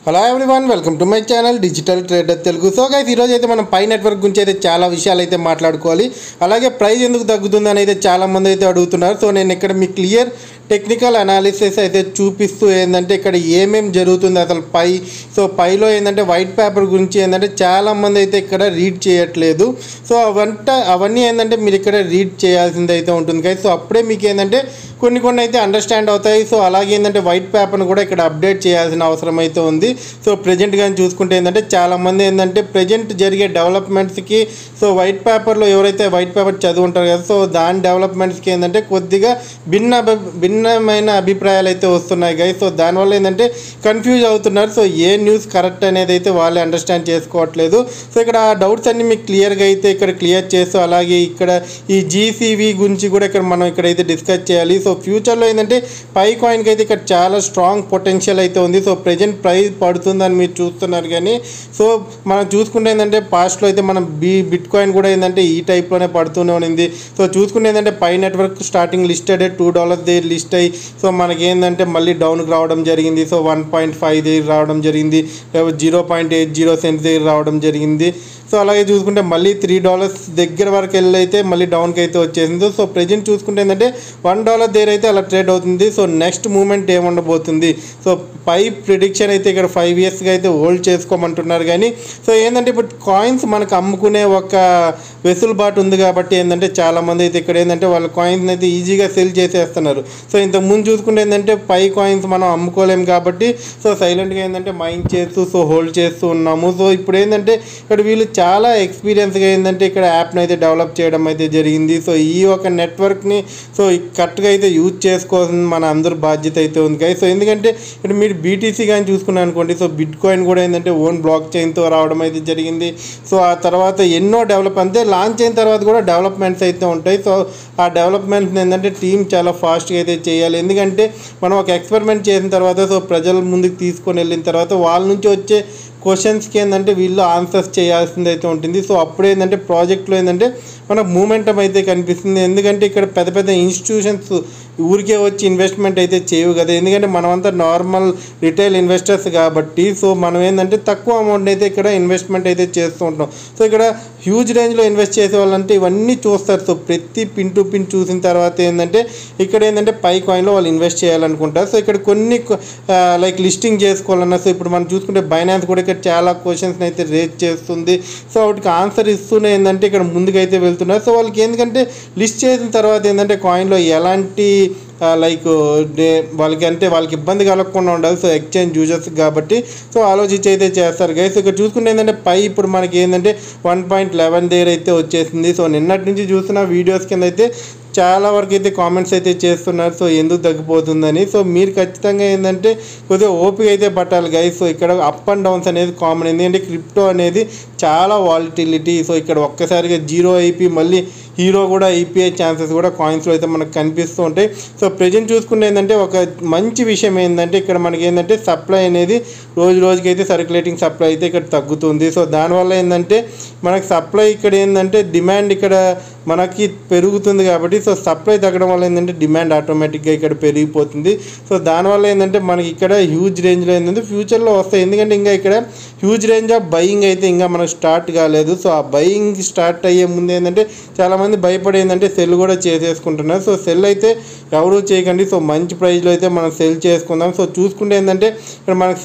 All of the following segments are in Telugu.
Hello everyone, welcome to my channel digital trader Telugu. So guys, ఈరోజు అయితే మనం పై నెట్వర్క్ గురించి అయితే చాలా విషయాలు అయితే మాట్లాడుకోవాలి. అలాగే ప్రైస్ ఎందుకు తగ్గుతుంది అని అయితే చాలామంది అయితే అడుగుతున్నారు. సో నేను ఇక్కడ మీ క్లియర్ టెక్నికల్ అనాలిసిస్ అయితే చూపిస్తూ ఏంటంటే ఇక్కడ ఏమేమి జరుగుతుంది అసలు పైలో ఏంటంటే వైట్ పేపర్ గురించి ఏంటంటే చాలామంది అయితే ఇక్కడ రీడ్ చేయట్లేదు. సో అవన్నీ ఏంటంటే మీరు ఇక్కడ రీడ్ చేయాల్సింది అయితే ఉంటుంది గైస్. సో అప్పుడే మీకు ఏంటంటే కొన్ని అయితే అండర్స్టాండ్ అవుతాయి. సో అలాగే ఏంటంటే వైట్ పేపర్ను కూడా ఇక్కడ అప్డేట్ చేయాల్సిన అవసరం అయితే ఉంది. సో ప్రజెంట్ కానీ చూసుకుంటే ఏంటంటే చాలామంది ఏంటంటే ప్రజెంట్ జరిగే డెవలప్మెంట్స్కి సో వైట్ పేపర్లో ఎవరైతే వైట్ పేపర్ చదువుంటారు కదా, సో దాని డెవలప్మెంట్స్కి ఏంటంటే కొద్దిగా భిన్నమైన అభిప్రాయాలు అయితే వస్తున్నాయి గైస్. సో దానివల్ల ఏంటంటే కన్ఫ్యూజ్ అవుతున్నారు. సో ఏ న్యూస్ కరెక్ట్ అనేది అయితే వాళ్ళే అండర్స్టాండ్ చేసుకోవట్లేదు. సో ఇక్కడ డౌట్స్ అన్ని మీకు క్లియర్గా అయితే ఇక్కడ క్లియర్ చేస్తూ అలాగే ఇక్కడ ఈ జీసీవీ గురించి కూడా మనం ఇక్కడైతే డిస్కస్ చేయాలి. సో ఫ్యూచర్లో ఏంటంటే పై కాయిన్కి అయితే ఇక్కడ చాలా స్ట్రాంగ్ పొటెన్షియల్ అయితే ఉంది. సో ప్రజెంట్ ప్రైస్ పడుతుందని మీరు చూస్తున్నారు కానీ సో మనం చూసుకుంటే ఏంటంటే పాస్ట్లో అయితే మనం బిట్ కాయిన్ కూడా ఏంటంటే ఈ టైప్లోనే పడుతూనే ఉంది. సో చూసుకుంటే ఏంటంటే పై నెట్వర్క్ స్టార్టింగ్ లిస్టెడ్ $2 దగ్గర లిస్ట్ అయ్యి సో మనకి ఏంటంటే మళ్ళీ డౌన్కి రావడం జరిగింది. సో 1.5 దగ్గర రావడం జరిగింది, లేకపోతే 0.80 సెంట్స్ దగ్గర రావడం జరిగింది. సో అలాగే చూసుకుంటే మళ్ళీ $3 దగ్గర వరకు వెళ్ళైతే మళ్ళీ డౌన్కి అయితే వచ్చేసింది. సో ప్రజెంట్ చూసుకుంటే ఏంటంటే $1 దగ్గర అయితే అలా ట్రేడ్ అవుతుంది. సో నెక్స్ట్ మూమెంట్ ఏముండబోతుంది? సో పై ప్రిడిక్షన్ అయితే ఇక్కడ 5 ఇయర్స్గా అయితే హోల్డ్ చేసుకోమంటున్నారు. కానీ సో ఏంటంటే ఇప్పుడు కాయిన్స్ మనకు అమ్ముకునే ఒక వెసులుబాటు ఉంది కాబట్టి ఏంటంటే చాలామంది అయితే ఇక్కడ ఏంటంటే వాళ్ళ కాయిన్స్ అయితే ఈజీగా సెల్ చేసేస్తున్నారు. సో ఇంతకుముందు చూసుకుంటే ఏంటంటే పై కాయిన్స్ మనం అమ్ముకోలేము కాబట్టి సో సైలెంట్గా ఏంటంటే మైండ్ చేస్తూ సో హోల్డ్ చేస్తూ ఉన్నాము. సో ఇప్పుడు ఏంటంటే ఇక్కడ వీళ్ళు చాలా ఎక్స్పీరియన్స్గా ఏంటంటే ఇక్కడ యాప్ని అయితే డెవలప్ చేయడం అయితే జరిగింది. సో ఈ ఒక నెట్వర్క్ని సో కరెక్ట్గా అయితే యూజ్ చేసుకోవాల్సిన మన అందరూ బాధ్యత అయితే ఉంది కదా. సో ఎందుకంటే ఇక్కడ మీరు బీటీసీ కానీ చూసుకున్నాను అనుకోండి, సో బిట్ కాయిన్ కూడా ఏంటంటే ఓన్ బ్లాక్ చైన్తో రావడం అయితే జరిగింది. సో ఆ తర్వాత ఎన్నో అంతే లాంచ్ అయిన తర్వాత కూడా డెవలప్మెంట్స్ అయితే ఉంటాయి. సో ఆ డెవలప్మెంట్స్ ఏంటంటే టీమ్ చాలా ఫాస్ట్గా అయితే చేయాలి. ఎందుకంటే మనం ఒక ఎక్స్పెరిమెంట్ చేసిన తర్వాత సో ప్రజల ముందుకు తీసుకొని వెళ్ళిన తర్వాత వాళ్ళ నుంచి వచ్చే క్వశ్చన్స్కి ఏంటంటే వీళ్ళు ఆన్సర్స్ చేయాల్సింది అయితే ఉంటుంది. సో అప్పుడు ఏంటంటే ప్రాజెక్ట్లో ఏంటంటే మనకు మూమెంటం అయితే కనిపిస్తుంది. ఎందుకంటే ఇక్కడ పెద్ద పెద్ద ఇన్స్టిట్యూషన్స్ ఊరికే వచ్చి ఇన్వెస్ట్మెంట్ అయితే చేయవు కదా, ఎందుకంటే మనమంతా నార్మల్ రిటైల్ ఇన్వెస్టర్స్ కాబట్టి సో మనం ఏంటంటే తక్కువ అమౌంట్ అయితే ఇక్కడ ఇన్వెస్ట్మెంట్ అయితే చేస్తూ ఉంటాం. సో ఇక్కడ హ్యూజ్ రేంజ్లో ఇన్వెస్ట్ చేసే వాళ్ళంటే ఇవన్నీ చూస్తారు. సో ప్రతి పిన్ టు పిన్ చూసిన తర్వాత ఏంటంటే ఇక్కడ ఏంటంటే పై కాయిన్లో వాళ్ళు ఇన్వెస్ట్ చేయాలనుకుంటారు. సో ఇక్కడ కొన్ని లైక్ లిస్టింగ్ చేసుకోవాలన్నా సో ఇప్పుడు మనం చూసుకుంటే బైనాన్స్ కూడా ఇక్కడ చాలా క్వశ్చన్స్ని అయితే రేజ్ చేస్తుంది. సో వాటికి ఆన్సర్ ఇస్తూనే ఏంటంటే ఇక్కడ ముందుకైతే వెళ్తున్నారు. సో వాళ్ళకి ఎందుకంటే లిస్ట్ చేసిన తర్వాత ఏంటంటే కాయిన్లో ఎలాంటి లైక్ వాళ్ళకి ఇబ్బంది కలగకుండా ఉండాలి. సో ఎక్స్చేంజ్ యూజర్స్ కాబట్టి సో ఆలోచించి అయితే చేస్తారు గైస్. ఇక్కడ చూసుకుంటే ఏంటంటే పై ఇప్పుడు మనకి ఏంటంటే 1.11 దగ్గర అయితే వచ్చేసింది. సో నిన్నటి నుంచి చూస్తున్న వీడియోస్ కింద అయితే చాలా వరకు అయితే కామెంట్స్ అయితే చేస్తున్నారు సో ఎందుకు తగ్గిపోతుందని. సో మీరు ఖచ్చితంగా ఏంటంటే కొద్దిగా ఓపిక అయితే పట్టాలి గైస్. సో ఇక్కడ అప్ అండ్ డౌన్స్ అనేది కామన్, ఎందుకంటే క్రిప్టో అనేది చాలా వాలిటిలిటీ. సో ఇక్కడ ఒక్కసారిగా 0 అయిపోయి మళ్ళీ హీరో కూడా అయిపోయే ఛాన్సెస్ కూడా కాయిన్స్లో అయితే మనకు కనిపిస్తూ ఉంటాయి. సో ప్రజెంట్ చూసుకుంటే ఏంటంటే ఒక మంచి విషయం ఏంటంటే ఇక్కడ మనకి ఏంటంటే సప్లై అనేది రోజుకి అయితే సర్క్యులేటింగ్ సప్లై అయితే ఇక్కడ తగ్గుతుంది. సో దానివల్ల ఏంటంటే మనకి సప్లై ఇక్కడ ఏంటంటే డిమాండ్ ఇక్కడ మనకి పెరుగుతుంది కాబట్టి సో సప్లై తగ్గడం వల్ల ఏంటంటే డిమాండ్ ఆటోమేటిక్గా ఇక్కడ పెరిగిపోతుంది. సో దానివల్ల ఏంటంటే మనకి ఇక్కడ హ్యూజ్ రేంజ్లో ఏంటంటే ఫ్యూచర్లో వస్తాయి. ఎందుకంటే ఇంకా ఇక్కడ హ్యూజ్ రేంజ్ ఆఫ్ బయింగ్ అయితే ఇంకా మనకు స్టార్ట్ కాలేదు. సో ఆ బయింగ్ స్టార్ట్ అయ్యే ముందు ఏంటంటే చాలామంది భయపడి ఏంటంటే సెల్ కూడా చేసేసుకుంటున్నారు. సో సెల్ అయితే ఎవరూ చేయకండి. సో మంచి ప్రైస్లో అయితే మనం సెల్ చేసుకుందాం. సో చూసుకుంటే ఏంటంటే ఇక్కడ మనకు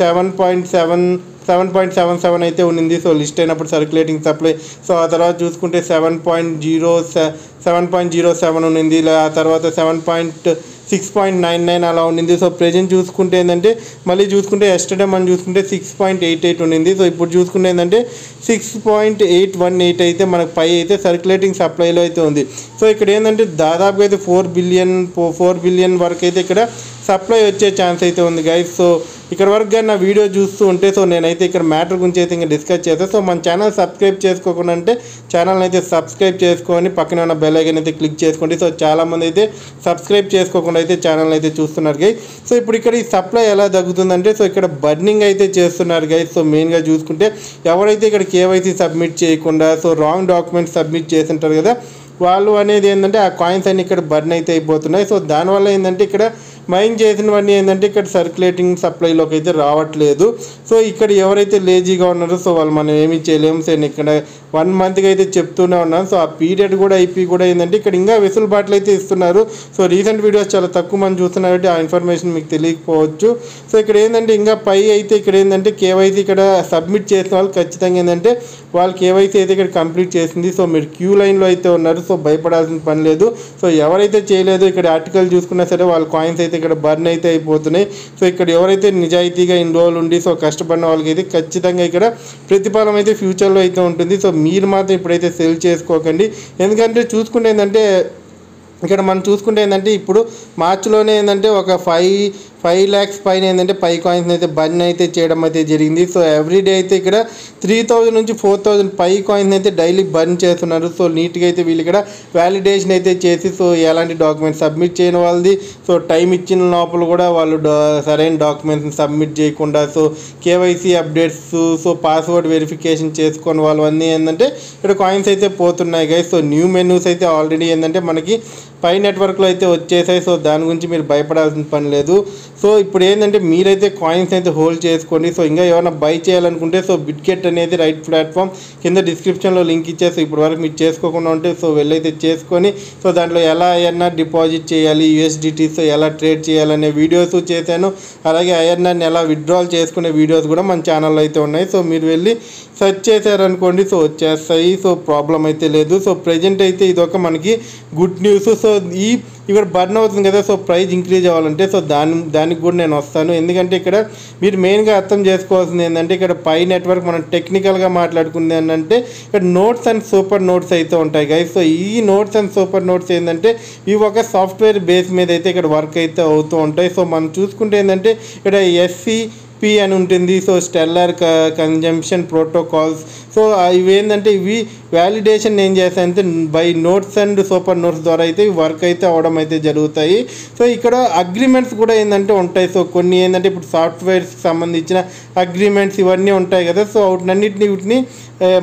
7.77 అయితే ఉన్నింది. సో లిస్ట్ అయినప్పుడు సర్క్యులేటింగ్ సప్లై. సో ఆ తర్వాత చూసుకుంటే 7.07 ఉన్నింది. ఆ తర్వాత 6.99 అలా ఉండింది. సో ప్రజెంట్ చూసుకుంటే ఏంటంటే మళ్ళీ చూసుకుంటే ఎస్టర్డే మనం చూసుకుంటే 6.88 ఉండింది. సో ఇప్పుడు చూసుకుంటే ఏంటంటే 6.818 అయితే మనకు పై అయితే సర్క్యులేటింగ్ సప్లైలో అయితే ఉంది. సో ఇక్కడ ఏంటంటే దాదాపుగా అయితే 4 బిలియన్ వరకు అయితే ఇక్కడ సప్లై వచ్చే ఛాన్స్ అయితే ఉంది గైస్. సో ఇక్కడ వరకు కానీ నా వీడియో చూస్తూ ఉంటే సో నేనైతే ఇక్కడ మ్యాటర్ గురించి అయితే ఇంకా డిస్కస్ చేస్తాను. సో మన ఛానల్ సబ్స్క్రైబ్ చేసుకోకుండా అంటే ఛానల్ని అయితే సబ్స్క్రైబ్ చేసుకొని పక్కన ఉన్న బెల్ ఐకాన్ అయితే క్లిక్ చేసుకోండి. సో చాలామంది అయితే సబ్స్క్రైబ్ చేసుకోకుండా అయితే ఛానల్ అయితే చూస్తున్నారు గైస్. సో ఇప్పుడు ఇక్కడ ఈ సప్లై ఎలా తగ్గుతుందంటే సో ఇక్కడ బర్నింగ్ అయితే చేస్తున్నారు గైస్. సో మెయిన్గా చూసుకుంటే ఎవరైతే ఇక్కడ కేవైసీ సబ్మిట్ చేయకుండా సో రాంగ్ డాక్యుమెంట్స్ సబ్మిట్ చేస్తుంటారు కదా వాళ్ళు అనేది ఏంటంటే ఆ కాయిన్స్ అన్ని ఇక్కడ బర్న్ అయితే అయిపోతున్నాయి. సో దానివల్ల ఏంటంటే ఇక్కడ మైన్ చేసినవన్నీ ఏంటంటే ఇక్కడ సర్క్యులేటింగ్ సప్లైలోకి అయితే రావట్లేదు. సో ఇక్కడ ఎవరైతే లేజీగా ఉన్నారో సో వాళ్ళు మనం ఏమీ చేయలేము. సో నేను ఇక్కడ 1 మంత్కి అయితే చెప్తూనే ఉన్నాను. సో ఆ పీరియడ్ కూడా ఐపీ కూడా ఏంటంటే ఇక్కడ ఇంకా వెసులుబాట్లు అయితే ఇస్తున్నారు. సో రీసెంట్ వీడియోస్ చాలా తక్కువ మంది చూస్తున్నారు కాబట్టి ఆ ఇన్ఫర్మేషన్ మీకు తెలియకపోవచ్చు. సో ఇక్కడ ఏంటంటే ఇంకా పై అయితే ఇక్కడ ఏంటంటే కేవైసీ ఇక్కడ సబ్మిట్ చేసిన వాళ్ళు ఖచ్చితంగా ఏంటంటే వాళ్ళు కేవైసీ అయితే ఇక్కడ కంప్లీట్ చేసింది. సో మీరు క్యూ లైన్లో అయితే ఉన్నారు. సో భయపడాల్సిన పని లేదు. సో ఎవరైతే చేయలేదో ఇక్కడ ఆర్టికల్ చూసుకున్నా సరే వాళ్ళ కాయిన్స్ అయితే ఇక్కడ బర్న్ అయితే అయిపోతున్నాయి. సో ఇక్కడ ఎవరైతే నిజాయితీగా ఇన్ని రోజులు ఉండి సో కష్టపడిన వాళ్ళకి అయితే ఖచ్చితంగా ఇక్కడ ప్రతిఫలం అయితే ఫ్యూచర్లో అయితే ఉంటుంది. సో మీరు మాత్రం ఇప్పుడైతే సెల్ చేసుకోకండి. ఎందుకంటే చూసుకుంటే ఏంటంటే ఇక్కడ మనం చూసుకుంటే ఏంటంటే ఇప్పుడు మార్చిలోనే ఏంటంటే ఒక 5 lakhs పైన ఏంటంటే పై కాయిన్స్ అయితే బర్న్ అయితే చేయడం అయితే జరిగింది. సో ఎవ్రీడే అయితే ఇక్కడ 3000 నుంచి 4000 పై కాయిన్స్ అయితే డైలీ బర్న్ చేస్తున్నారు. సో నీట్గా అయితే వీళ్ళు ఇక్కడ వ్యాలిడేషన్ అయితే చేసి సో ఎలాంటి డాక్యుమెంట్స్ సబ్మిట్ చేయని వాళ్ళది సో టైం ఇచ్చిన లోపల కూడా వాళ్ళు సరైన డాక్యుమెంట్స్ని సబ్మిట్ చేయకుండా so KYC updates so password verification చేసుకొని వాళ్ళు అన్నీ ఏంటంటే ఇక్కడ కాయిన్స్ అయితే పోతున్నాయి గైస్. సో న్యూ మెనూస్ అయితే ఆల్రెడీ ఏంటంటే మనకి పై నెట్వర్క్లో అయితే వచ్చేసాయి. సో దాని గురించి మీరు భయపడాల్సిన పని లేదు. సో ఇప్పుడు ఏంటంటే మీరైతే కాయిన్స్ అయితే హోల్డ్ చేసుకోండి. సో ఇంకా ఏమైనా బై చేయాలనుకుంటే సో బిట్గెట్ అనేది రైట్ ప్లాట్ఫామ్ కింద డిస్క్రిప్షన్లో లింక్ ఇచ్చేసి ఇప్పుడు వరకు మీరు చేసుకోకుండా ఉంటే సో వెళ్ళైతే చేసుకొని సో దాంట్లో ఎలా ఐఎన్ఆర్ డిపాజిట్ చేయాలి, యూఎస్డిటీతో ఎలా ట్రేడ్ చేయాలనే వీడియోస్ చేశాను. అలాగే ఐఎన్ఆర్ని ఎలా విత్డ్రాల్ చేసుకునే వీడియోస్ కూడా మన ఛానల్లో అయితే ఉన్నాయి. సో మీరు వెళ్ళి సెర్చ్ చేశారనుకోండి సో వచ్చేస్తాయి. సో ప్రాబ్లం అయితే లేదు. సో ప్రజెంట్ అయితే ఇదొక మనకి గుడ్ న్యూస్. సో ఇక్కడ బర్న్ అవుతుంది కదా. సో ప్రైస్ ఇంక్రీజ్ అవ్వాలంటే సో దానికి కూడా నేను వస్తాను. ఎందుకంటే ఇక్కడ మీరు మెయిన్గా అర్థం చేసుకోవాల్సింది ఏంటంటే ఇక్కడ పై నెట్వర్క్ మనం టెక్నికల్గా మాట్లాడుకుంది ఏంటంటే ఇక్కడ నోట్స్ అండ్ సూపర్ నోట్స్ అయితే ఉంటాయి గైస్. సో ఈ నోట్స్ అండ్ సూపర్ నోట్స్ ఏంటంటే ఇవి ఒక సాఫ్ట్వేర్ బేస్ మీద అయితే ఇక్కడ వర్క్ అయితే అవుతూ ఉంటాయి. సో మనం చూసుకుంటే ఏంటంటే ఇక్కడ SCP అని ఉంటుంది. So stellar consumption protocols. So ఇవి ఏంటంటే ఇవి వ్యాలిడేషన్ ఏం చేస్తాయంటే by notes and super notes ద్వారా అయితే వర్క్ అయితే అవడం అయితే జరుగుతాయి. సో ఇక్కడ అగ్రిమెంట్స్ కూడా ఏంటంటే ఉంటాయి. సో కొన్ని ఏంటంటే ఇప్పుడు సాఫ్ట్వేర్స్కి సంబంధించిన అగ్రిమెంట్స్ ఇవన్నీ ఉంటాయి కదా. సో వీటిని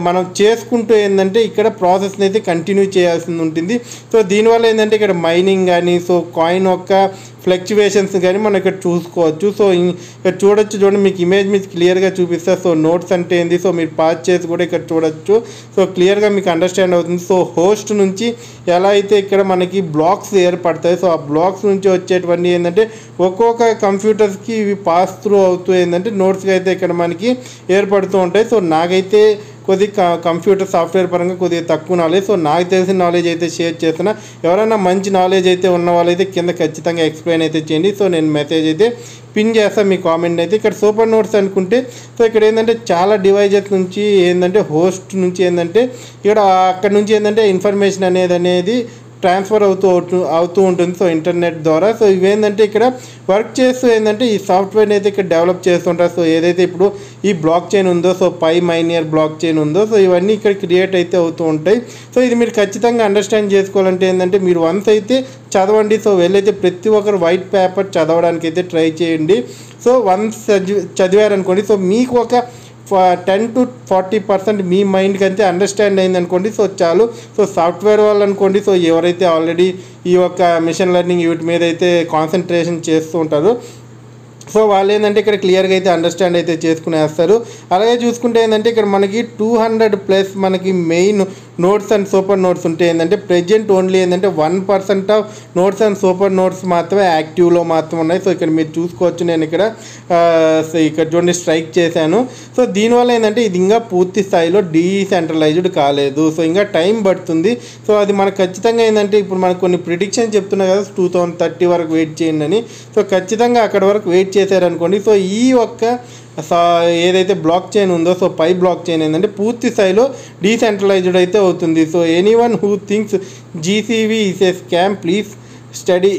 మనం చేసుకుంటూ ఏంటంటే ఇక్కడ ప్రాసెస్ని అయితే కంటిన్యూ చేయాల్సి ఉంటుంది. సో దీనివల్ల ఏంటంటే ఇక్కడ మైనింగ్ కానీ సో కాయిన్ యొక్క ఫ్లక్చువేషన్స్ కానీ మనం ఇక్కడ చూసుకోవచ్చు. సో ఇక్కడ చూడండి మీకు ఇమేజ్ మీద క్లియర్గా చూపిస్తా. సో నోట్స్ అంటే ఏంది సో మీరు పాస్ చేసి కూడా ఇక్కడ చూడొచ్చు. సో క్లియర్గా మీకు అండర్స్టాండ్ అవుతుంది. సో హోస్ట్ నుంచి ఎలా అయితే ఇక్కడ మనకి బ్లాక్స్ ఏర్పడతాయి. సో ఆ బ్లాక్స్ నుంచి వచ్చేటువంటి ఏంటంటే ఒక్కొక్క కంప్యూటర్స్కి ఇవి పాస్ త్రూ అవుతూ ఏంటంటే నోట్స్గా అయితే ఇక్కడ మనకి ఏర్పడుతూ ఉంటాయి. సో నాకైతే కొద్దిగా కంప్యూటర్ సాఫ్ట్వేర్ పరంగా కొద్దిగా తక్కువ నాలెడ్జ్. సో నాకు తెలిసిన నాలెడ్జ్ అయితే షేర్ చేస్తున్నా. ఎవరైనా మంచి నాలెడ్జ్ అయితే ఉన్న వాళ్ళైతే కింద ఖచ్చితంగా ఎక్స్ప్లెయిన్ అయితే చేయండి. సో నేను మెసేజ్ అయితే పిన్ చేస్తాను మీ కామెంట్ అయితే. ఇక్కడ సూపర్ నోట్స్ అనుకుంటే సో ఇక్కడ ఏంటంటే చాలా డివైజెస్ నుంచి ఏంటంటే హోస్ట్ నుంచి ఏంటంటే ఇక్కడ అక్కడ నుంచి ఏంటంటే ఇన్ఫర్మేషన్ అనేది ట్రాన్స్ఫర్ అవుతూ ఉంటుంది. సో ఇంటర్నెట్ ద్వారా. సో ఇవేంటంటే ఇక్కడ వర్క్ చేస్తూ ఏంటంటే ఈ సాఫ్ట్వేర్ని అయితే ఇక్కడ డెవలప్ చేస్తుంటారు. సో ఏదైతే ఇప్పుడు ఈ బ్లాక్ చైన్ ఉందో సో పై మైనియర్ బ్లాక్ చైన్ ఉందో సో ఇవన్నీ ఇక్కడ క్రియేట్ అయితే అవుతూ ఉంటాయి. సో ఇది మీరు ఖచ్చితంగా అండర్స్టాండ్ చేసుకోవాలంటే ఏంటంటే మీరు వన్స్ అయితే చదవండి. సో వెళ్ళైతే ప్రతి ఒక్కరు వైట్ పేపర్ చదవడానికి అయితే ట్రై చేయండి. సో వన్స్ చదివారనుకోండి సో మీకు ఒక 10 to 40% మీ మైండ్కి అంతే అండర్స్టాండ్ అయింది అనుకోండి. సో చాలు. సో సాఫ్ట్వేర్ వాళ్ళు అనుకోండి సో ఎవరైతే ఆల్రెడీ ఈ యొక్క మిషన్ లెర్నింగ్ వీటి మీద అయితే కాన్సన్ట్రేషన్ చేస్తూ ఉంటారో సో వాళ్ళు ఏంటంటే ఇక్కడ క్లియర్గా అయితే అండర్స్టాండ్ అయితే చేసుకునేస్తారు. అలాగే చూసుకుంటే ఏంటంటే ఇక్కడ మనకి 200+ మనకి main notes and super notes ఉంటే ఏంటంటే ప్రెజెంట్ ఓన్లీ ఏంటంటే 1% of notes and super notes మాత్రమే యాక్టివ్లో మాత్రం ఉన్నాయి. సో ఇక్కడ మీరు చూసుకోవచ్చు. నేను ఇక్కడ చూడండి స్ట్రైక్ చేశాను. సో దీనివల్ల ఏంటంటే ఇది ఇంకా పూర్తి స్థాయిలో డీసెంట్రలైజ్డ్ కాలేదు. సో ఇంకా టైం పడుతుంది. సో అది మనకు ఖచ్చితంగా ఏంటంటే ఇప్పుడు మనకు కొన్ని ప్రిడిక్షన్ చెప్తున్నా కదా 2030 వరకు వెయిట్ చేయండి అని. సో ఖచ్చితంగా అక్కడ వరకు వెయిట్ చేశారనుకోండి సో ఈ ఒక్క ఏదైతే బ్లాక్ చైన్ ఉందో సో పై బ్లాక్ చైన్ ఏంటంటే పూర్తి స్థాయిలో డీసెంట్రలైజ్డ్ అయితే అవుతుంది. So anyone who thinks GCV is a scam please study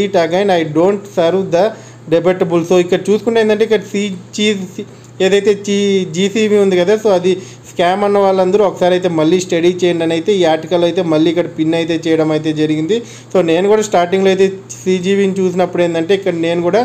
it again I don't serve the debatable. So ఇక్కడ చూసుకుంటే ఏంటంటే ఇక్కడ ఏదైతే GCV ఉంది కదా సో అది స్కామ్ అన్న వాళ్ళందరూ ఒకసారి అయితే మళ్ళీ స్టడీ చేయండి అని అయితే ఈ ఆర్టికల్ అయితే మళ్ళీ ఇక్కడ పిన్ అయితే చేయడం అయితే జరిగింది. సో నేను కూడా స్టార్టింగ్లో అయితే CGVని చూసినప్పుడు ఏంటంటే ఇక్కడ నేను కూడా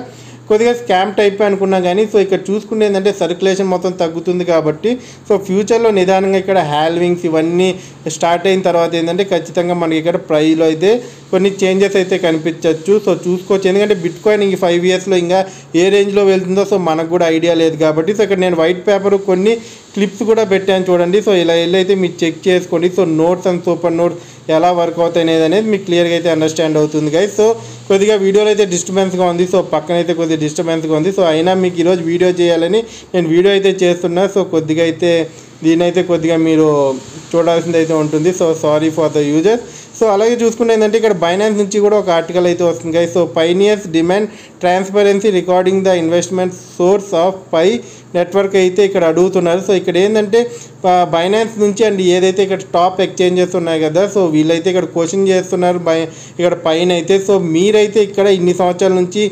కొద్దిగా స్కామ్ టైప్ అనుకున్నా కానీ సో ఇక్కడ చూసుకుంటే ఏంటంటే సర్క్యులేషన్ మొత్తం తగ్గుతుంది కాబట్టి సో ఫ్యూచర్లో నిదానంగా ఇక్కడ హ్యాల్వింగ్స్ ఇవన్నీ స్టార్ట్ అయిన తర్వాత ఏంటంటే ఖచ్చితంగా మనకి ఇక్కడ ప్రైస్లో అయితే కొన్ని చేంజెస్ అయితే కనిపించవచ్చు. సో చూసుకోవచ్చు, ఎందుకంటే బిట్ కాయిన్ ఈ 5 ఇయర్స్లో ఇంకా ఏ రేంజ్లో వెళ్తుందో సో మనకు కూడా ఐడియా లేదు కాబట్టి. సో ఇక్కడ నేను వైట్ పేపర్ కొన్ని క్లిప్స్ కూడా పెట్టాను చూడండి. సో ఇలా వెళ్ళైతే మీరు చెక్ చేసుకోండి. So notes and super notes ఎలా వర్క్ అవుతాయి అనేది మీకు క్లియర్గా అయితే అండర్స్టాండ్ అవుతుంది గైస్. సో కొద్దిగా వీడియోలో అయితే డిస్టర్బెన్స్గా ఉంది, సో పక్కన అయితే కొద్దిగా డిస్టర్బెన్స్గా ఉంది. సో అయినా మీకు ఈరోజు వీడియో చేయాలని నేను వీడియో అయితే చేస్తున్నా. సో కొద్దిగా అయితే దీనైతే కొద్దిగా మీరు చూడాల్సింది అయితే ఉంటుంది. So sorry for the users. So అలాగే చూసుకుంటే ఏంటంటే ఇక్కడ బైనాన్స్ నుంచి కూడా ఒక ఆర్టికల్ అయితే వస్తుంది guys. So pioneers demand transparency recording the investment source of Pi network అయితే ఇక్కడ అడుగుతున్నారు. సో ఇక్కడ ఏంటంటే బైనాన్స్ నుంచి అండ్ ఏదైతే ఇక్కడ టాప్ ఎక్స్చేంజెస్ ఉన్నాయి కదా, సో వీళ్ళైతే ఇక్కడ క్వశ్చన్ చేస్తున్నారు ఇక్కడ పైన అయితే. సో మీరైతే ఇక్కడ ఇన్ని సంవత్సరాల నుంచి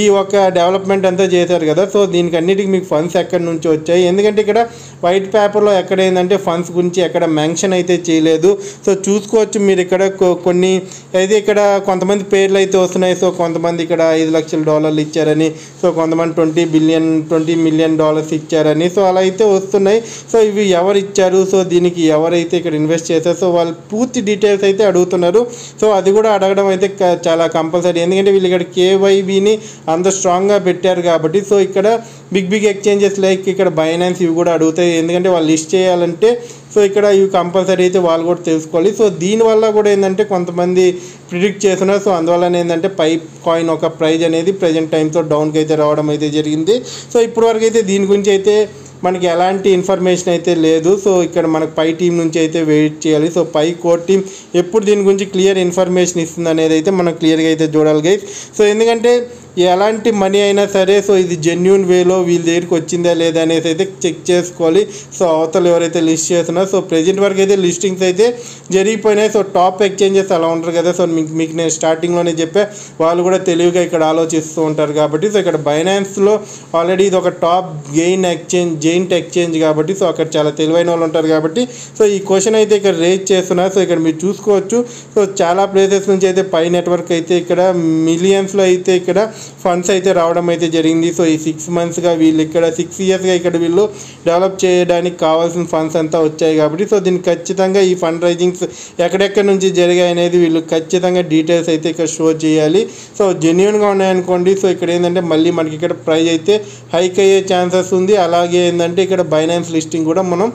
ఈ ఒక డెవలప్మెంట్ అంతా చేశారు కదా, సో దీనికి అన్నిటికీ మీకు ఫండ్స్ ఎక్కడి నుంచి వచ్చాయి? ఎందుకంటే ఇక్కడ వైట్ పేపర్లో ఎక్కడ ఏంటంటే ఫండ్స్ గురించి ఎక్కడ మెన్షన్ అయితే చేయలేదు. సో చూసుకోవచ్చు మీరు ఇక్కడ కొన్ని అయితే ఇక్కడ కొంతమంది పేర్లు అయితే వస్తున్నాయి. సో కొంతమంది ఇక్కడ $5 లక్షల ఇచ్చారని, సో కొంతమంది $20 మిలియన్ ఇచ్చారని, సో అలా అయితే వస్తున్నాయి. సో ఇవి ఎవరు ఇచ్చారు, సో దీనికి ఎవరైతే ఇక్కడ ఇన్వెస్ట్ చేశారు, సో వాళ్ళు పూర్తి డీటెయిల్స్ అయితే అడుగుతున్నారు. సో అది కూడా అడగడం అయితే చాలా కంపల్సరీ, ఎందుకంటే వీళ్ళు ఇక్కడ కేవైబీని అంత స్ట్రాంగ్గా పెట్టారు కాబట్టి. సో ఇక్కడ బిగ్ ఎక్స్చేంజెస్ లైక్ ఇక్కడ బైనాన్స్ ఇవి కూడా అడుగుతాయి, ఎందుకంటే వాళ్ళు లిస్ట్ చేయాలంటే సో ఇక్కడ ఇవి కంపల్సరీ అయితే వాళ్ళు కూడా తెలుసుకోవాలి. సో దీనివల్ల కూడా ఏంటంటే కొంతమంది ప్రిడిక్ట్ చేస్తున్నారు. సో అందువల్ల ఏంటంటే పై కాయిన్ ఒక ప్రైజ్ అనేది ప్రజెంట్ టైంతో డౌన్కి అయితే రావడం అయితే జరిగింది. సో ఇప్పటివరకు అయితే దీని గురించి అయితే మనకి ఎలాంటి ఇన్ఫర్మేషన్ అయితే లేదు. సో ఇక్కడ మనకు పై టీం నుంచి అయితే వెయిట్ చేయాలి. సో పై కోర్ టీం ఎప్పుడు దీని గురించి క్లియర్ ఇన్ఫర్మేషన్ ఇస్తుంది అనేది అయితే మనం క్లియర్గా అయితే చూడాలి గైస్. సో ఎందుకంటే ఎలాంటి మనీ అయినా సరే సో ఇది జెన్యూన్ వేలో వీళ్ళ దగ్గరికి వచ్చిందా లేదా అనేది అయితే చెక్ చేసుకోవాలి. సో అవతల ఎవరైతే లిస్ట్ చేస్తున్నారో సో ప్రెజెంట్ వరకు అయితే లిస్టింగ్స్ అయితే జరిగిపోయినాయి. సో టాప్ ఎక్స్చేంజెస్ అలా ఉంటారు కదా, సో మీకు నేను స్టార్టింగ్లోనే చెప్పా, వాళ్ళు కూడా తెలివిగా ఇక్కడ ఆలోచిస్తూ ఉంటారు కాబట్టి. సో ఇక్కడ బైనాన్స్లో ఆల్రెడీ ఇది ఒక టాప్ జెయింట్ ఎక్స్చేంజ్ కాబట్టి, సో అక్కడ చాలా తెలివైన వాళ్ళు ఉంటారు కాబట్టి. సో ఈ క్వశ్చన్ అయితే ఇక్కడ రేజ్ చేస్తున్నారు. సో ఇక్కడ మీరు చూసుకోవచ్చు, సో చాలా ప్లేసెస్ నుంచి అయితే పై నెట్వర్క్ అయితే ఇక్కడ మిలియన్స్లో అయితే ఇక్కడ ఫండ్స్ అయితే రావడం అయితే జరిగింది. సో ఈ 6 మంత్స్గా వీళ్ళు ఇక్కడ 6 ఇయర్స్గా ఇక్కడ వీళ్ళు డెవలప్ చేయడానికి కావాల్సిన ఫండ్స్ అంతా వచ్చాయి కాబట్టి. సో దీనికి ఖచ్చితంగా ఈ ఫండ్ రైజింగ్స్ ఎక్కడెక్కడి నుంచి జరిగాయి అనేది వీళ్ళు ఖచ్చితంగా డీటెయిల్స్ అయితే ఇక్కడ షో చేయాలి. సో జెన్యూన్గా ఉన్నాయనుకోండి, సో ఇక్కడ ఏంటంటే మళ్ళీ మనకి ఇక్కడ ప్రైస్ అయితే హైక్ అయ్యే ఛాన్సెస్ ఉంది. అలాగే ఏంటంటే ఇక్కడ బైనాన్స్ లిస్టింగ్ కూడా మనం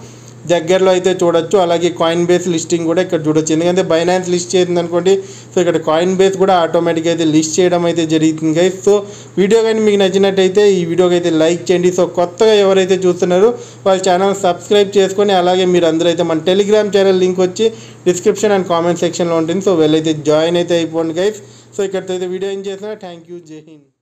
దగ్గరలో అయితే చూడొచ్చు. అలాగే కాయిన్ బేస్ లిస్టింగ్ కూడా ఇక్కడ చూడొచ్చు, ఎందుకంటే బైనాన్స్ లిస్ట్ చేసింది అనుకోండి, సో ఇక్కడ కాయిన్ బేస్ కూడా ఆటోమేటిక్గా అయితే లిస్ట్ చేయడం అయితే జరుగుతుంది గైస్. సో వీడియో కానీ మీకు నచ్చినట్టయితే ఈ వీడియోకి అయితే లైక్ చేయండి. సో కొత్తగా ఎవరైతే చూస్తున్నారో వాళ్ళ ఛానల్ సబ్స్క్రైబ్ చేసుకొని, అలాగే మీరు అందరూ అయితే మన టెలిగ్రామ్ ఛానల్ లింక్ వచ్చి డిస్క్రిప్షన్ అండ్ కామెంట్ సెక్షన్లో ఉంటుంది. సో వెళ్ళైతే జాయిన్ అయితే అయిపోండి గైస్. సో ఇక్కడితో అయితే వీడియో ఏం చేస్తున్నా. థ్యాంక్ యూ, జై హింద్.